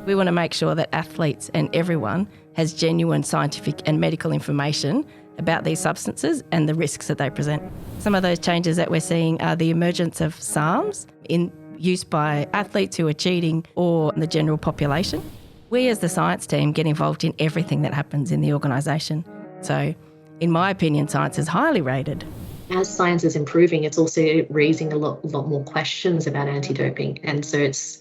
We want to make sure that athletes and everyone has genuine scientific and medical information about these substances and the risks that they present. Some of those changes that we're seeing are the emergence of SARMs in use by athletes who are cheating or the general population. We as the science team get involved in everything that happens in the organisation. So, in my opinion, science is highly rated. As science is improving, it's also raising a lot more questions about anti-doping. And so it's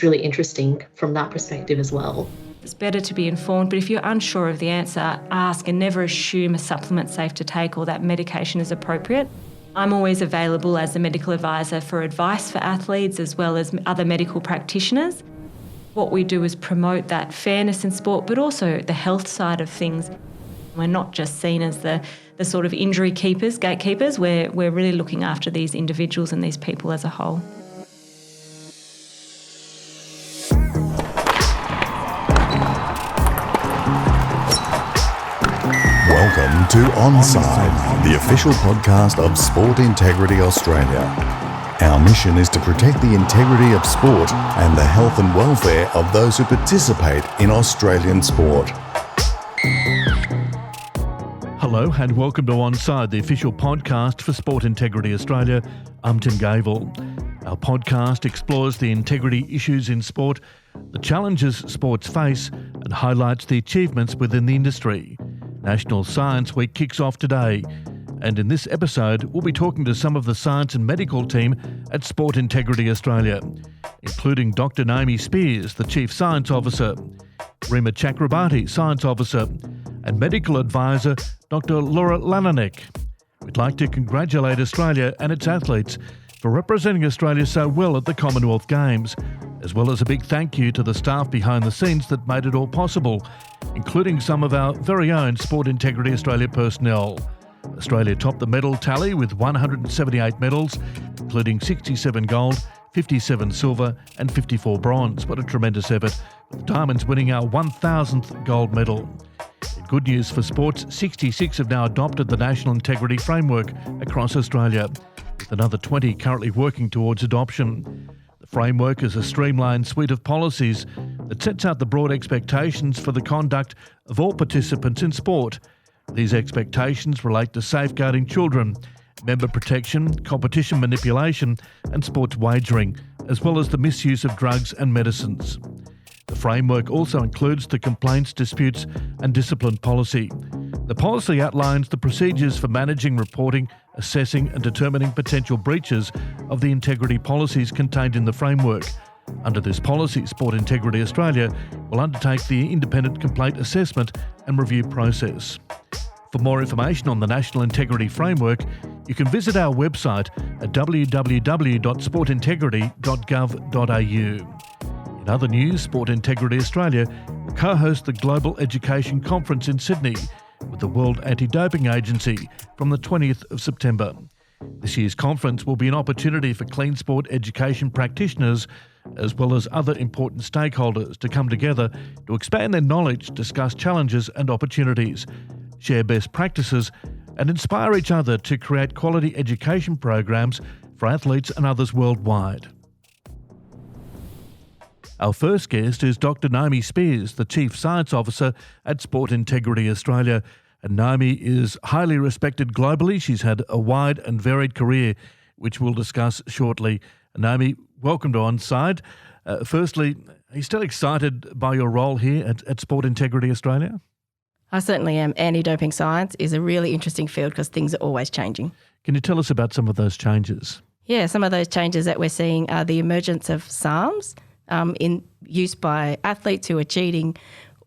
really interesting from that perspective as well. It's better to be informed, but if you're unsure of the answer, ask and never assume a supplement's safe to take or that medication is appropriate. I'm always available as a medical advisor for advice for athletes as well as other medical practitioners. What we do is promote that fairness in sport, but also the health side of things. We're not just seen as the sort of injury keepers, gatekeepers. We're really looking after these individuals and these people as a whole. Welcome to Onside, the official podcast of Sport Integrity Australia. Our mission is to protect the integrity of sport and the health and welfare of those who participate in Australian sport. Hello and welcome to Onside, the official podcast for Sport Integrity Australia. I'm Tim Gavel. Our podcast explores the integrity issues in sport, the challenges sports face, and highlights the achievements within the industry. National Science Week kicks off today, and in this episode we'll be talking to some of the science and medical team at Sport Integrity Australia, including Dr Naomi Speers, the Chief Science Officer, Rima Chakrabarty, Science Officer, and Medical Advisor Dr Laura Lallenec. We'd like to congratulate Australia and its athletes for representing Australia so well at the Commonwealth Games, as well as a big thank you to the staff behind the scenes that made it all possible, including some of our very own Sport Integrity Australia personnel. Australia topped the medal tally with 178 medals, including 67 gold, 57 silver and 54 bronze. What a tremendous effort, with the Diamonds winning our 1,000th gold medal. In good news for sports, 66 have now adopted the National Integrity Framework across Australia, with another 20 currently working towards adoption. The framework is a streamlined suite of policies that sets out the broad expectations for the conduct of all participants in sport. These expectations relate to safeguarding children, member protection, competition manipulation and sports wagering, as well as the misuse of drugs and medicines. The framework also includes the complaints, disputes and discipline policy. The policy outlines the procedures for managing, reporting, assessing and determining potential breaches of the integrity policies contained in the framework. Under this policy, Sport Integrity Australia will undertake the independent complaint assessment and review process. For more information on the National Integrity Framework, you can visit our website at www.sportintegrity.gov.au. In other news, Sport Integrity Australia will co-host the Global Education Conference in Sydney with the World Anti-Doping Agency from the 20th of September. This year's conference will be an opportunity for clean sport education practitioners as well as other important stakeholders to come together to expand their knowledge, discuss challenges and opportunities, share best practices and inspire each other to create quality education programs for athletes and others worldwide. Our first guest is Dr Naomi Speers, the Chief Science Officer at Sport Integrity Australia. And Naomi is highly respected globally. She's had a wide and varied career, which we'll discuss shortly. Naomi, welcome to Onside. Firstly, are you still excited by your role here at Sport Integrity Australia? I certainly am. Anti-doping science is a really interesting field because things are always changing. Can you tell us about some of those changes? Yeah, some of those changes that we're seeing are the emergence of SARMs in use by athletes who are cheating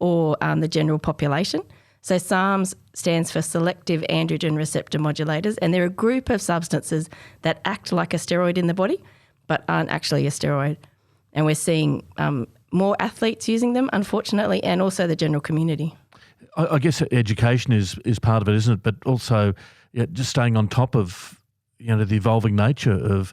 or the general population. So SARMs stands for selective androgen receptor modulators, and they're a group of substances that act like a steroid in the body but aren't actually a steroid. And we're seeing more athletes using them, unfortunately, and also the general community. I guess education is part of it, isn't it? But also just staying on top of the evolving nature of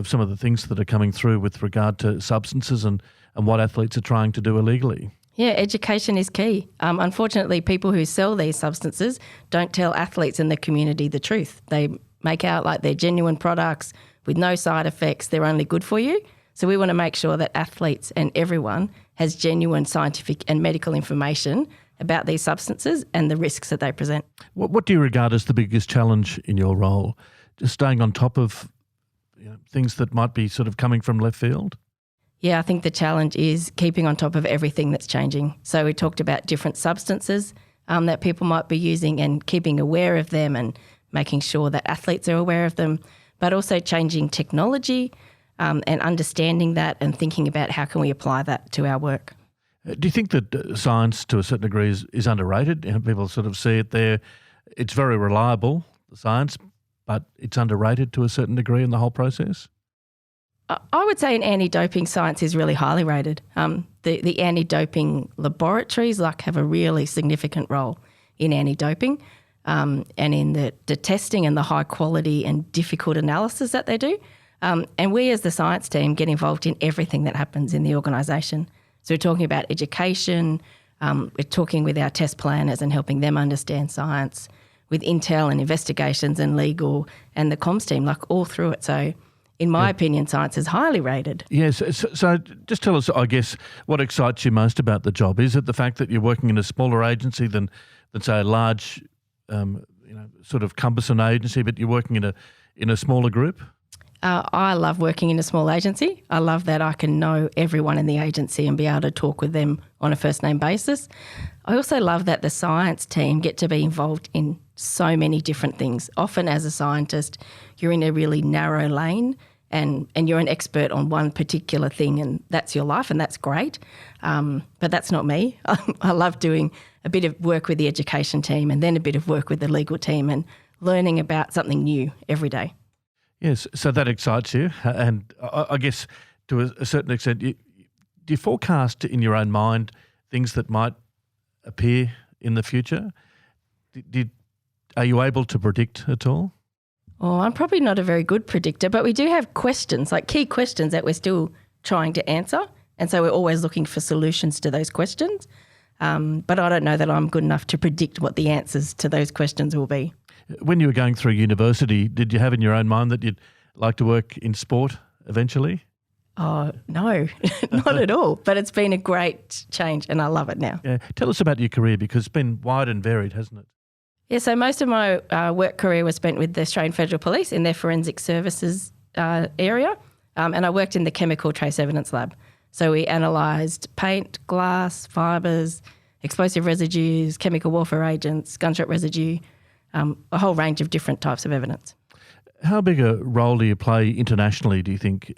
some of the things that are coming through with regard to substances and what athletes are trying to do illegally. Yeah, education is key. Unfortunately, people who sell these substances don't tell athletes in the community the truth. They make out like they're genuine products with no side effects, they're only good for you. So we want to make sure that athletes and everyone has genuine scientific and medical information about these substances and the risks that they present. What do you regard as the biggest challenge in your role? Just staying on top of things that might be sort of coming from left field? Yeah, I think the challenge is keeping on top of everything that's changing. So we talked about different substances that people might be using and keeping aware of them and making sure that athletes are aware of them, but also changing technology and understanding that and thinking about how can we apply that to our work. Do you think that science to a certain degree is underrated? People sort of see it there. It's very reliable, the science, but it's underrated to a certain degree in the whole process? I would say in anti-doping, science is really highly rated. The anti-doping laboratories have a really significant role in anti-doping and in the testing and the high quality and difficult analysis that they do. And we as the science team get involved in everything that happens in the organisation. So we're talking about education, we're talking with our test planners and helping them understand science, with intel and investigations and legal and the comms team, all through it. So in my opinion, science is highly rated. Yes. So just tell us, I guess, what excites you most about the job. Is it the fact that you're working in a smaller agency than say, a large, sort of cumbersome agency, but you're working in a smaller group? I love working in a small agency. I love that I can know everyone in the agency and be able to talk with them on a first-name basis. I also love that the science team get to be involved in so many different things. Often as a scientist, you're in a really narrow lane and you're an expert on one particular thing and that's your life and that's great. But that's not me. I love doing a bit of work with the education team and then a bit of work with the legal team and learning about something new every day. Yes, so that excites you. And I guess to a certain extent, do you forecast in your own mind things that might appear in the future? Are you able to predict at all? Oh, I'm probably not a very good predictor, but we do have questions, key questions that we're still trying to answer. And so we're always looking for solutions to those questions. But I don't know that I'm good enough to predict what the answers to those questions will be. When you were going through university, did you have in your own mind that you'd like to work in sport eventually? Oh, no, not at all. But it's been a great change and I love it now. Yeah. Tell us about your career because it's been wide and varied, hasn't it? Yeah, so most of my work career was spent with the Australian Federal Police in their forensic services area, and I worked in the chemical trace evidence lab. So we analysed paint, glass, fibres, explosive residues, chemical warfare agents, gunshot residue, a whole range of different types of evidence. How big a role do you play internationally, do you think,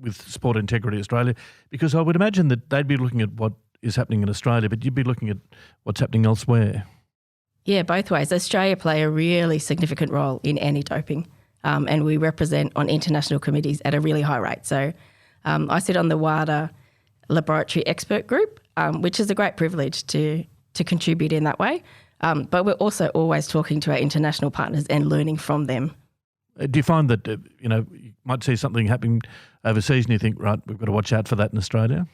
with Sport Integrity Australia? Because I would imagine that they'd be looking at what is happening in Australia, but you'd be looking at what's happening elsewhere. Yeah, both ways. Australia play a really significant role in anti-doping and we represent on international committees at a really high rate. So I sit on the WADA Laboratory Expert Group, which is a great privilege to contribute in that way. But we're also always talking to our international partners and learning from them. Do you find that, you might see something happening overseas and you think, right, we've got to watch out for that in Australia?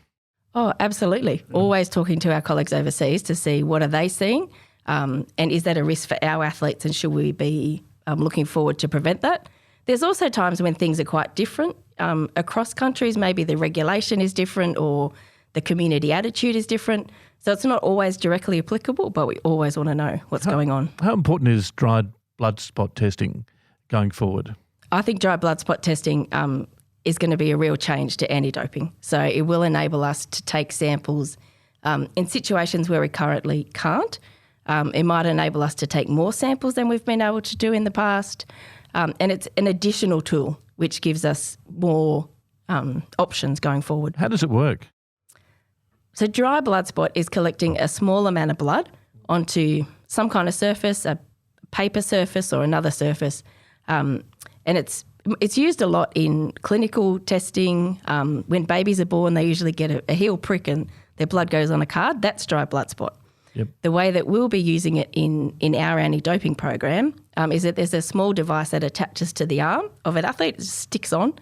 Oh, absolutely. Always talking to our colleagues overseas to see what are they seeing. And is that a risk for our athletes and should we be looking forward to prevent that? There's also times when things are quite different. Across countries, maybe the regulation is different or the community attitude is different. So it's not always directly applicable, but we always want to know what's going on. How important is dried blood spot testing going forward? I think dry blood spot testing is going to be a real change to anti-doping. So it will enable us to take samples in situations where we currently can't. It might enable us to take more samples than we've been able to do in the past. And it's an additional tool which gives us more options going forward. How does it work? So dry blood spot is collecting a small amount of blood onto some kind of surface, a paper surface or another surface. And it's used a lot in clinical testing. When babies are born, they usually get a heel prick and their blood goes on a card. That's dry blood spot. Yep. The way that we'll be using it in our anti-doping program is that there's a small device that attaches to the arm of an athlete, it sticks on,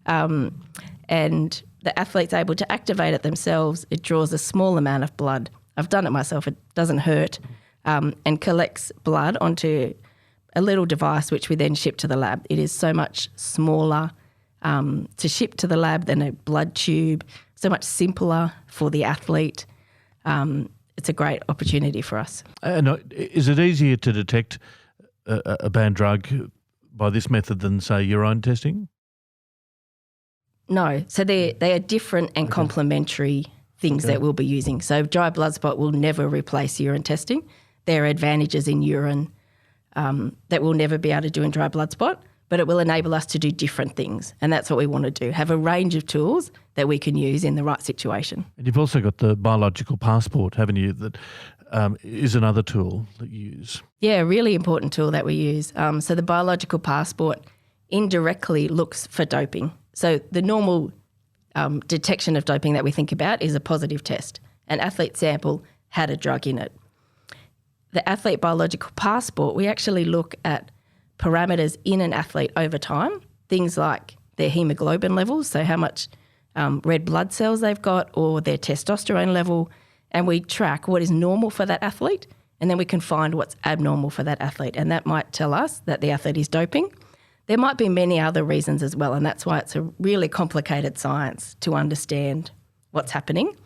and the athlete's able to activate it themselves. It draws a small amount of blood. I've done it myself. It doesn't hurt, and collects blood onto a little device which we then ship to the lab. It is so much smaller to ship to the lab than a blood tube. So much simpler for the athlete. It's a great opportunity for us. And is it easier to detect a banned drug by this method than, say, urine testing? No. So they are different and complementary things that we'll be using. So dry blood spot will never replace urine testing. There are advantages in urine that we'll never be able to do in dry blood spot, but it will enable us to do different things. And that's what we want to do, have a range of tools that we can use in the right situation. And you've also got the biological passport, haven't you, that is another tool that you use? Yeah, a really important tool that we use. So the biological passport indirectly looks for doping. So the normal detection of doping that we think about is a positive test. An athlete sample had a drug in it. The athlete biological passport, we actually look at parameters in an athlete over time, things like their hemoglobin levels, so how much red blood cells they've got, or their testosterone level, and we track what is normal for that athlete, and then we can find what's abnormal for that athlete, and that might tell us that the athlete is doping. There might be many other reasons as well, and that's why it's a really complicated science to understand what's happening.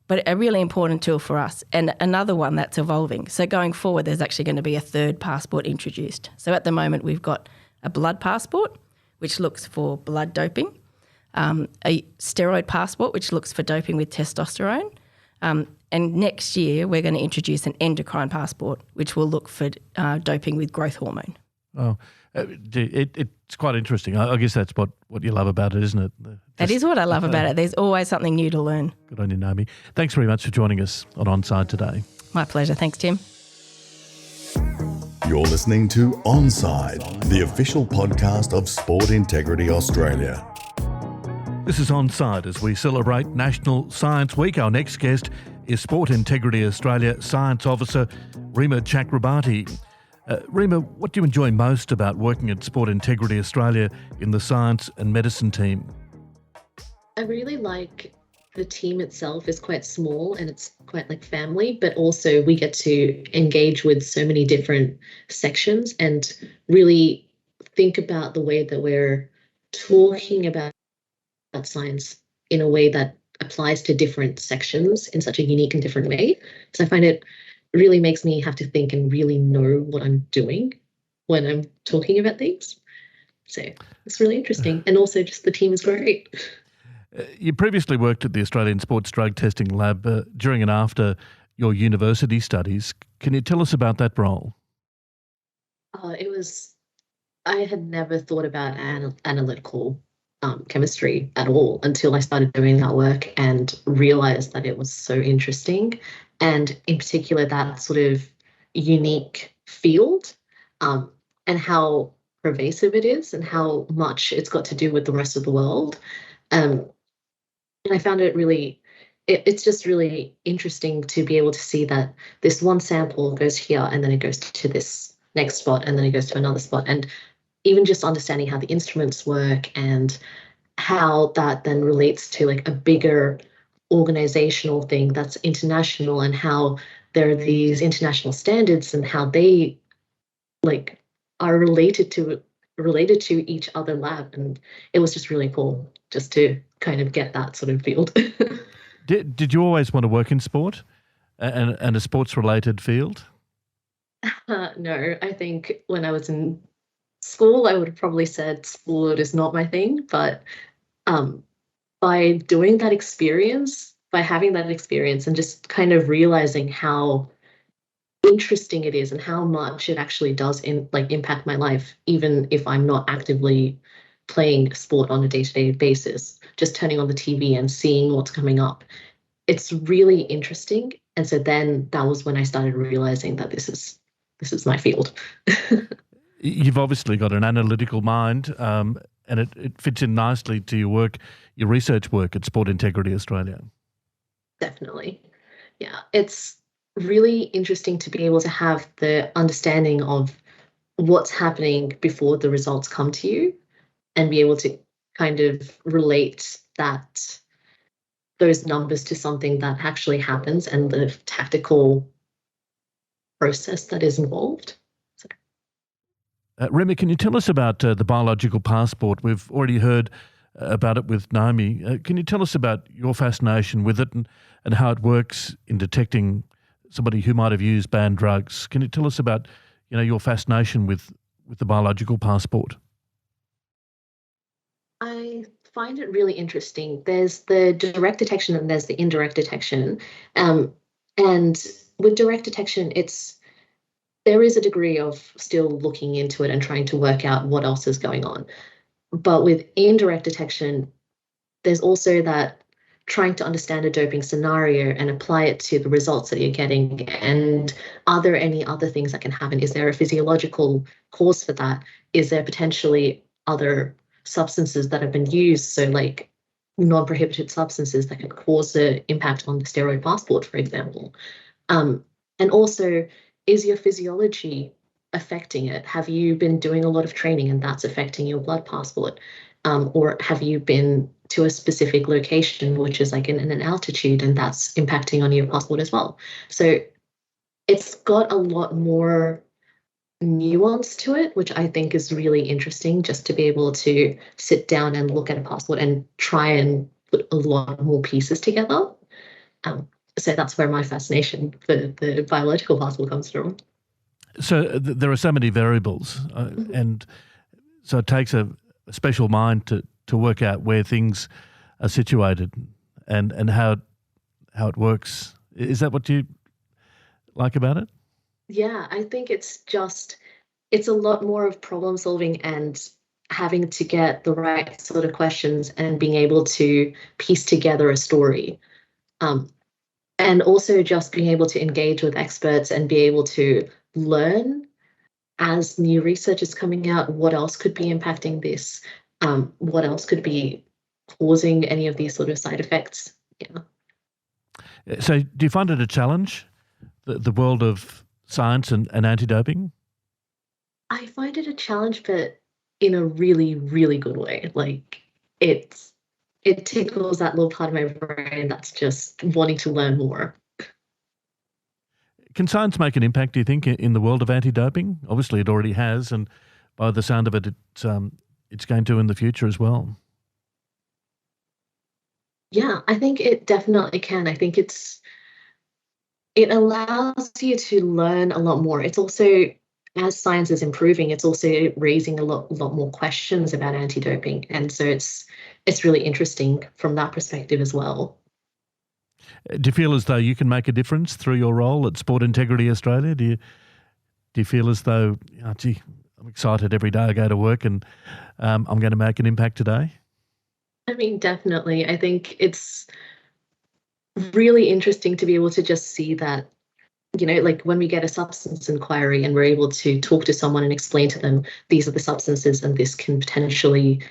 But a really important tool for us, and another one that's evolving. So going forward, there's actually going to be a third passport introduced. So at the moment, we've got a blood passport, which looks for blood doping, a steroid passport, which looks for doping with testosterone, and next year we're going to introduce an endocrine passport, which will look for doping with growth hormone. Oh, it's quite interesting. I guess that's what you love about it, isn't it? That is what I love about it. There's always something new to learn. Good on you, Naomi. Thanks very much for joining us on Onside today. My pleasure. Thanks, Tim. You're listening to Onside, the official podcast of Sport Integrity Australia. This is Onside as we celebrate National Science Week. Our next guest is Sport Integrity Australia Science Officer Rima Chakrabarty. Rima, what do you enjoy most about working at Sport Integrity Australia in the science and medicine team? I really like the team itself is quite small and it's quite like family, but also we get to engage with so many different sections and really think about the way that we're talking about science in a way that applies to different sections in such a unique and different way. So I find it really makes me have to think and really know what I'm doing when I'm talking about things. So it's really interesting. And also just the team is great. You previously worked at the Australian Sports Drug Testing Lab during and after your university studies. Can you tell us about that role? I had never thought about analytical chemistry at all until I started doing that work and realized that it was so interesting. And in particular, that sort of unique field and how pervasive it is and how much it's got to do with the rest of the world. And I found it really, it's just really interesting to be able to see that this one sample goes here and then it goes to this next spot and then it goes to another spot. And even just understanding how the instruments work and how that then relates to like a bigger organizational thing that's international and how there are these international standards and how they like are related to each other lab. And it was just really cool just to kind of get that sort of field. Did you always want to work in sport and a sports related field? No, I think when I was in school, I would have probably said sport is not my thing, but by doing that experience, by having that experience and just kind of realizing how interesting it is and how much it actually does impact my life, even if I'm not actively playing sport on a day-to-day basis, just turning on the TV and seeing what's coming up. It's really interesting. And so then that was when I started realizing that this is my field. You've obviously got an analytical mind, and it fits in nicely to your research work at Sport Integrity Australia. Definitely. Yeah, it's really interesting to be able to have the understanding of what's happening before the results come to you and be able to kind of relate those numbers to something that actually happens and the tactical process that is involved. Rima, can you tell us about the biological passport? We've already heard about it with Naomi. Can you tell us about your fascination with it and how it works in detecting somebody who might have used banned drugs? Can you tell us about, your fascination with the biological passport? I find it really interesting. There's the direct detection and there's the indirect detection. And with direct detection, there is a degree of still looking into it and trying to work out what else is going on. But with indirect detection, there's also that trying to understand a doping scenario and apply it to the results that you're getting. And are there any other things that can happen? Is there a physiological cause for that? Is there potentially other substances that have been used, so like non-prohibited substances that could cause the impact on the steroid passport, for example? And also, is your physiology affecting it? Have you been doing a lot of training and that's affecting your blood passport? Or have you been to a specific location, which is like in an altitude, and that's impacting on your passport as well? So it's got a lot more nuance to it, which I think is really interesting, just to be able to sit down and look at a passport and try and put a lot more pieces together. So that's where my fascination for the biological passport comes from. So there are so many variables, and so it takes a special mind to work out where things are situated and how it works. Is that what you like about it? Yeah, I think it's a lot more of problem solving and having to get the right sort of questions and being able to piece together a story. And also just being able to engage with experts and be able to learn as new research is coming out, what else could be impacting this? What else could be causing any of these sort of side effects? Yeah. So do you find it a challenge, the world of science and anti-doping? I find it a challenge, but in a really, really good way. Like it tickles that little part of my brain that's just wanting to learn more. Can science make an impact, do you think, in the world of anti-doping? Obviously it already has, and by the sound of it, it's going to in the future as well. Yeah, I think it definitely can. I think it allows you to learn a lot more. It's also, as science is improving, it's also raising a lot more questions about anti-doping. And so it's really interesting from that perspective as well. Do you feel as though you can make a difference through your role at Sport Integrity Australia? Do you feel as though, I'm excited every day I go to work and I'm going to make an impact today? I mean, definitely. I think it's really interesting to be able to just see that, like when we get a substance inquiry and we're able to talk to someone and explain to them, these are the substances and this can potentially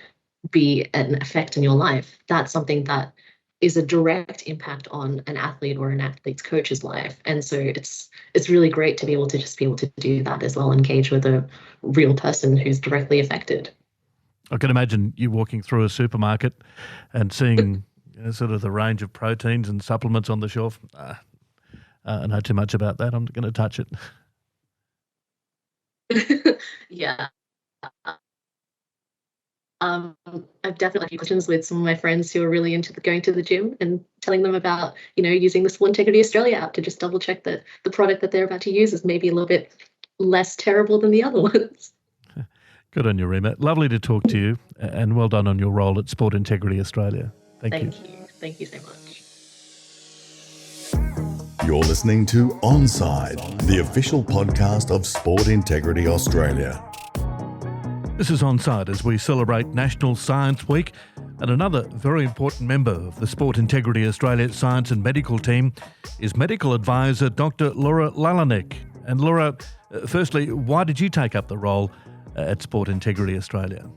be an effect in your life. That's something that is a direct impact on an athlete or an athlete's coach's life. And so it's really great to be able to do that as well, engage with a real person who's directly affected. I can imagine you walking through a supermarket and seeing sort of the range of proteins and supplements on the shelf. I know too much about that. I'm not going to touch it. Yeah. I've definitely had questions with some of my friends who are really into going to the gym and telling them about, using the Sport Integrity Australia app to just double check that the product that they're about to use is maybe a little bit less terrible than the other ones. Good on you, Rima. Lovely to talk to you, and well done on your role at Sport Integrity Australia. Thank you. Thank you so much. You're listening to Onside, the official podcast of Sport Integrity Australia. This is Onside as we celebrate National Science Week, and another very important member of the Sport Integrity Australia Science and Medical team is medical advisor Dr Laura Lallenec. And Laura, firstly, why did you take up the role at Sport Integrity Australia?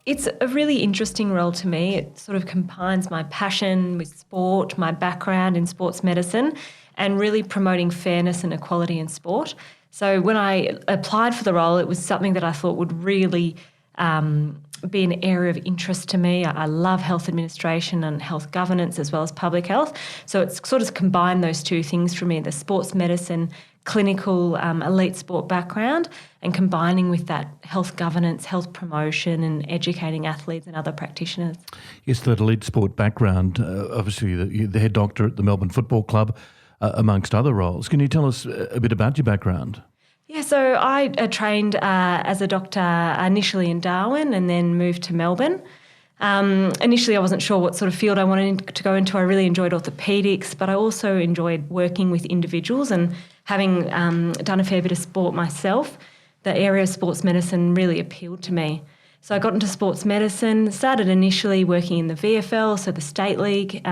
It's a really interesting role to me. It sort of combines my passion with sport, my background in sports medicine, and really promoting fairness and equality in sport. So when I applied for the role, it was something that I thought would really be an area of interest to me. I love health administration and health governance as well as public health. So it's sort of combined those two things for me, the sports medicine clinical elite sport background and combining with that health governance, health promotion and educating athletes and other practitioners. Yes, that elite sport background, obviously the head doctor at the Melbourne Football Club, amongst other roles. Can you tell us a bit about your background? Yeah, so I trained as a doctor initially in Darwin and then moved to Melbourne. Initially, I wasn't sure what sort of field I wanted to go into. I really enjoyed orthopaedics, but I also enjoyed working with individuals, and having done a fair bit of sport myself, the area of sports medicine really appealed to me. So I got into sports medicine, started initially working in the VFL, so the State League,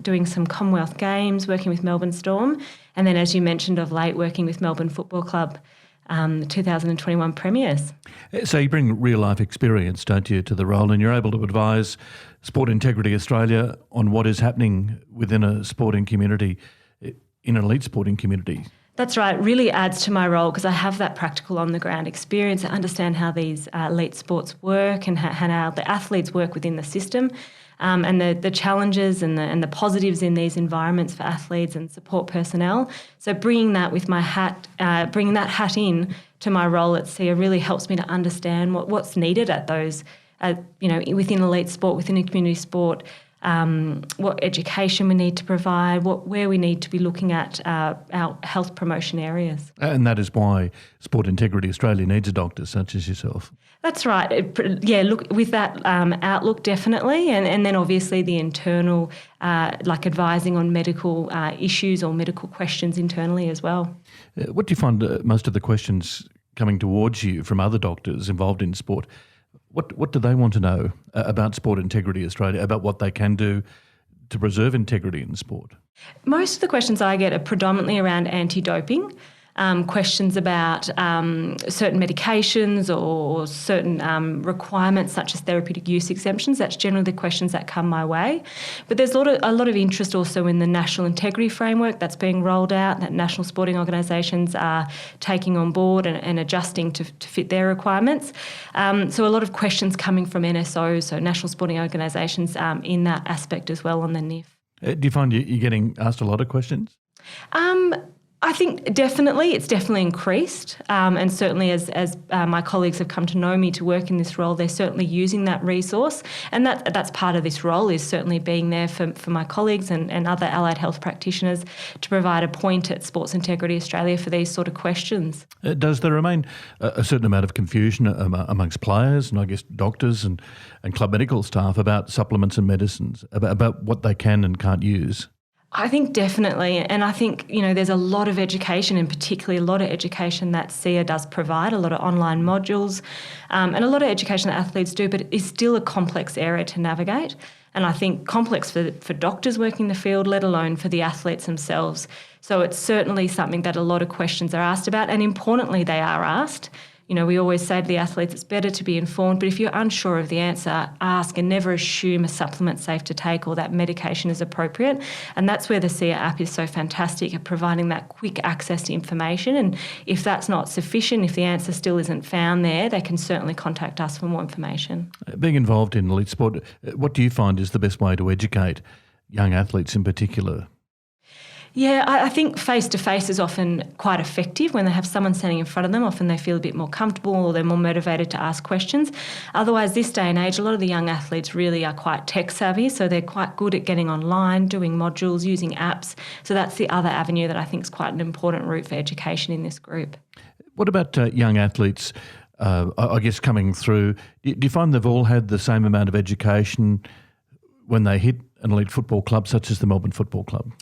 doing some Commonwealth Games, working with Melbourne Storm, and then, as you mentioned of late, working with Melbourne Football Club, 2021 premiers. So you bring real-life experience, don't you, to the role, and you're able to advise Sport Integrity Australia on what is happening within a sporting community, in an elite sporting community. That's right. It really adds to my role because I have that practical on-the-ground experience. I understand how these elite sports work and how the athletes work within the system, and the challenges and the positives in these environments for athletes and support personnel. So bringing that with my hat, bringing that hat in to my role at SEA really helps me to understand what's needed at those, within elite sport, within a community sport. What education we need to provide, where we need to be looking at our health promotion areas. And that is why Sport Integrity Australia needs a doctor such as yourself. That's right. Look, with that outlook, definitely. And then obviously the internal, like advising on medical issues or medical questions internally as well. What do you find most of the questions coming towards you from other doctors involved in sport? What do they want to know about Sport Integrity Australia, about what they can do to preserve integrity in sport? Most of the questions I get are predominantly around anti-doping, questions about certain medications or certain requirements such as therapeutic use exemptions. That's generally the questions that come my way. But there's a lot of interest also in the National Integrity Framework that's being rolled out, that national sporting organisations are taking on board and adjusting to fit their requirements. So a lot of questions coming from NSOs, so National Sporting Organisations, in that aspect as well on the NIF. Do you find you're getting asked a lot of questions? I think it's definitely increased, and certainly as my colleagues have come to know me to work in this role, they're certainly using that resource, and that's part of this role, is certainly being there for my colleagues and other allied health practitioners to provide a point at Sports Integrity Australia for these sort of questions. Does there remain a certain amount of confusion amongst players and I guess doctors and club medical staff about supplements and medicines, about what they can and can't use? I think definitely, and I think, there's a lot of education, and particularly a lot of education that SEA does provide, a lot of online modules, and a lot of education that athletes do, but it's still a complex area to navigate. And I think complex for doctors working the field, let alone for the athletes themselves. So it's certainly something that a lot of questions are asked about, and importantly, they are asked. We always say to the athletes, it's better to be informed, but if you're unsure of the answer, ask and never assume a supplement's safe to take or that medication is appropriate. And that's where the SEA app is so fantastic at providing that quick access to information. And if that's not sufficient, if the answer still isn't found there, they can certainly contact us for more information. Being involved in elite sport, what do you find is the best way to educate young athletes in particular? Yeah, I think face-to-face is often quite effective. When they have someone standing in front of them, often they feel a bit more comfortable or they're more motivated to ask questions. Otherwise, this day and age, a lot of the young athletes really are quite tech-savvy, so they're quite good at getting online, doing modules, using apps. So that's the other avenue that I think is quite an important route for education in this group. What about young athletes, I guess, coming through? Do you find they've all had the same amount of education when they hit an elite football club such as the Melbourne Football Club?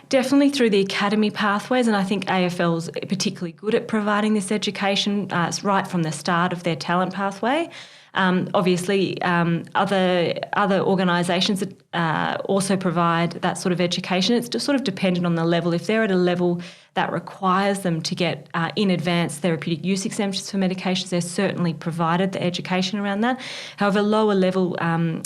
Definitely through the academy pathways, and I think AFL's particularly good at providing this education right from the start of their talent pathway. Obviously, other organisations also provide that sort of education. It's just sort of dependent on the level. If they're at a level that requires them to get in advance therapeutic use exemptions for medications, they're certainly provided the education around that. However, lower level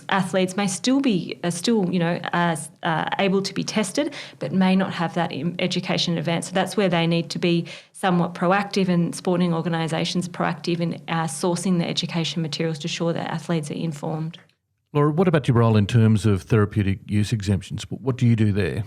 athletes may still be able to be tested, but may not have that education in advance. So that's where they need to be somewhat proactive, and sporting organisations proactive in sourcing the education materials to ensure that athletes are informed. Laura, what about your role in terms of therapeutic use exemptions? What do you do there?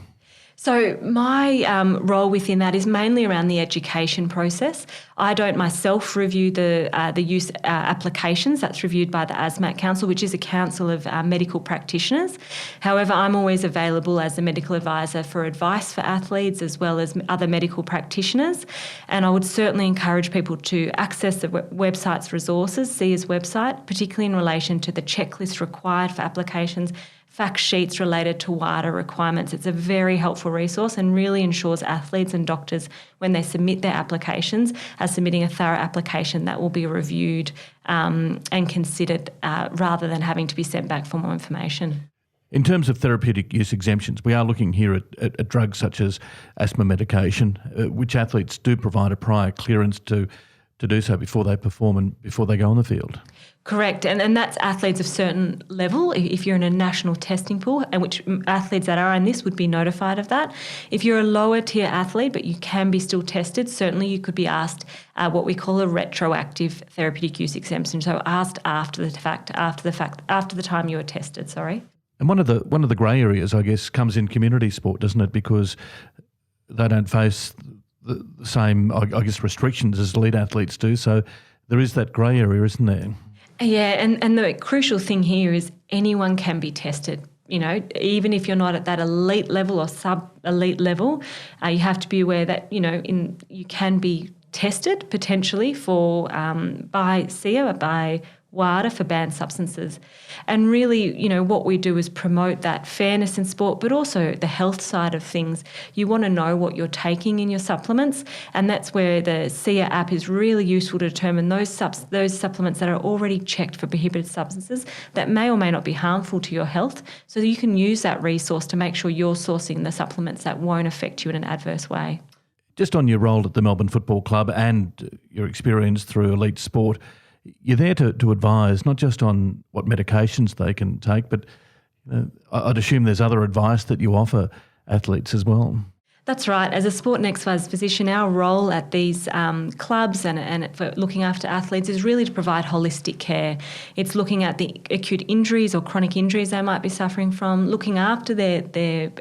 So my role within that is mainly around the education process. I don't myself review the use applications. That's reviewed by the ASMAC Council, which is a council of medical practitioners. However, I'm always available as a medical advisor for advice for athletes as well as other medical practitioners. And I would certainly encourage people to access the website's resources, SIA's website, particularly in relation to the checklist required for applications, fact sheets related to WADA requirements. It's a very helpful resource and really ensures athletes and doctors, when they submit their applications, are submitting a thorough application that will be reviewed and considered rather than having to be sent back for more information. In terms of therapeutic use exemptions, we are looking here at drugs such as asthma medication, which athletes do provide a prior clearance to do so before they perform and before they go on the field. Correct, and that's athletes of certain level. If you're in a national testing pool, and which athletes that are in this would be notified of that. If you're a lower tier athlete, but you can be still tested, certainly you could be asked what we call a retroactive therapeutic use exemption. So asked after the time you were tested. Sorry. And one of the grey areas, I guess, comes in community sport, doesn't it? Because they don't face the same, I guess, restrictions as elite athletes do. So there is that grey area, isn't there? Yeah, and the crucial thing here is anyone can be tested. You know, even if you're not at that elite level or sub-elite level, you have to be aware that, you know, you can be tested potentially for by SIA, by WADA for banned substances. And really, you know, what we do is promote that fairness in sport, but also the health side of things. You want to know what you're taking in your supplements, and that's where the SIA app is really useful to determine those supplements that are already checked for prohibited substances that may or may not be harmful to your health, so that you can use that resource to make sure you're sourcing the supplements that won't affect you in an adverse way. Just on your role at the Melbourne Football Club and your experience through elite sport, you're there to advise not just on what medications they can take, but I'd assume there's other advice that you offer athletes as well. That's right. As a sport and exercise physician, our role at these clubs and for looking after athletes is really to provide holistic care. It's looking at the acute injuries or chronic injuries they might be suffering from, looking after their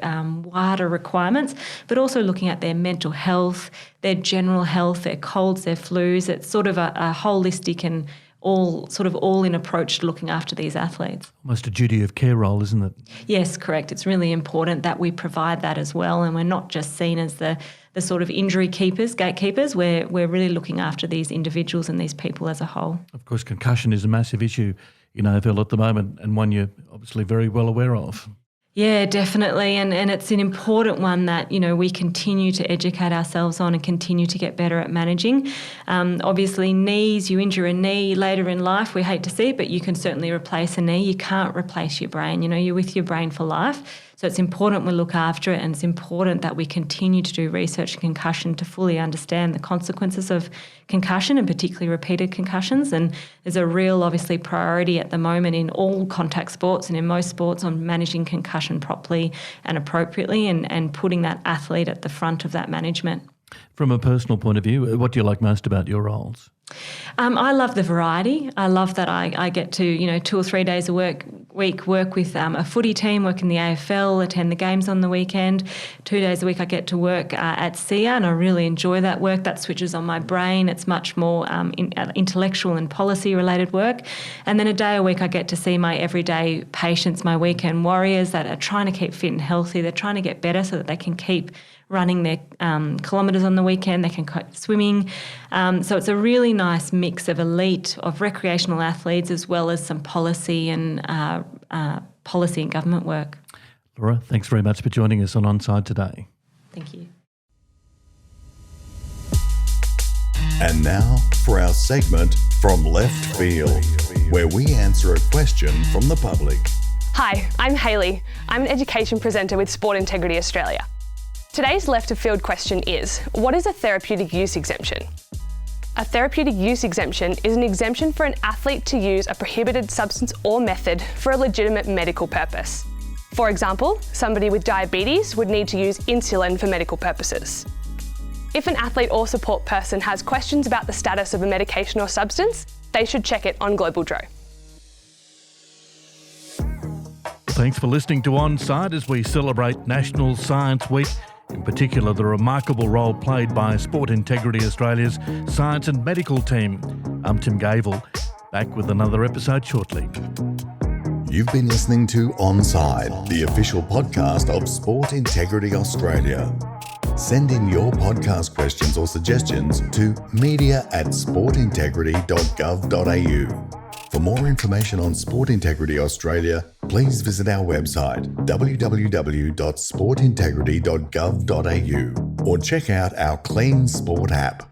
WADA requirements, but also looking at their mental health, their general health, their colds, their flus. It's sort of a holistic and all in approach to looking after these athletes. Almost a duty of care role, isn't it? Yes, correct. It's really important that we provide that as well, and we're not just seen as the sort of injury gatekeepers. We're really looking after these individuals and these people as a whole. Of course, concussion is a massive issue in AFL at the moment, and one you're obviously very well aware of. Yeah, definitely. And it's an important one that, you know, we continue to educate ourselves on and continue to get better at managing. Obviously, knees, you injure a knee later in life, we hate to see it, but you can certainly replace a knee. You can't replace your brain. You know, you're with your brain for life. So it's important we look after it, and it's important that we continue to do research in concussion to fully understand the consequences of concussion, and particularly repeated concussions. And there's a real, obviously, priority at the moment in all contact sports and in most sports on managing concussion properly and appropriately, and putting that athlete at the front of that management. From a personal point of view, what do you like most about your roles? I love the variety. I love that I get to, you know, 2 or 3 days a week work with a footy team, work in the AFL, attend the games on the weekend. 2 days a week I get to work at SIA, and I really enjoy that work. That switches on my brain. It's much more intellectual and policy-related work. And then a day a week I get to see my everyday patients, my weekend warriors that are trying to keep fit and healthy. They're trying to get better so that they can keep running their kilometres on the weekend, they can keep swimming. So it's a really nice mix of elite, of recreational athletes, as well as some policy and government work. Laura, thanks very much for joining us on Onside today. Thank you. And now for our segment From Left Field, where we answer a question from the public. Hi, I'm Hayley. I'm an education presenter with Sport Integrity Australia. Today's left of field question is, what is a therapeutic use exemption? A therapeutic use exemption is an exemption for an athlete to use a prohibited substance or method for a legitimate medical purpose. For example, somebody with diabetes would need to use insulin for medical purposes. If an athlete or support person has questions about the status of a medication or substance, they should check it on Global Dro. Thanks for listening to Onside as we celebrate National Science Week, in particular the remarkable role played by Sport Integrity Australia's science and medical team. I'm Tim Gavel, back with another episode shortly. You've been listening to Onside, the official podcast of Sport Integrity Australia. Send in your podcast questions or suggestions to media@sportintegrity.gov.au. For more information on Sport Integrity Australia, please visit our website www.sportintegrity.gov.au or check out our Clean Sport app.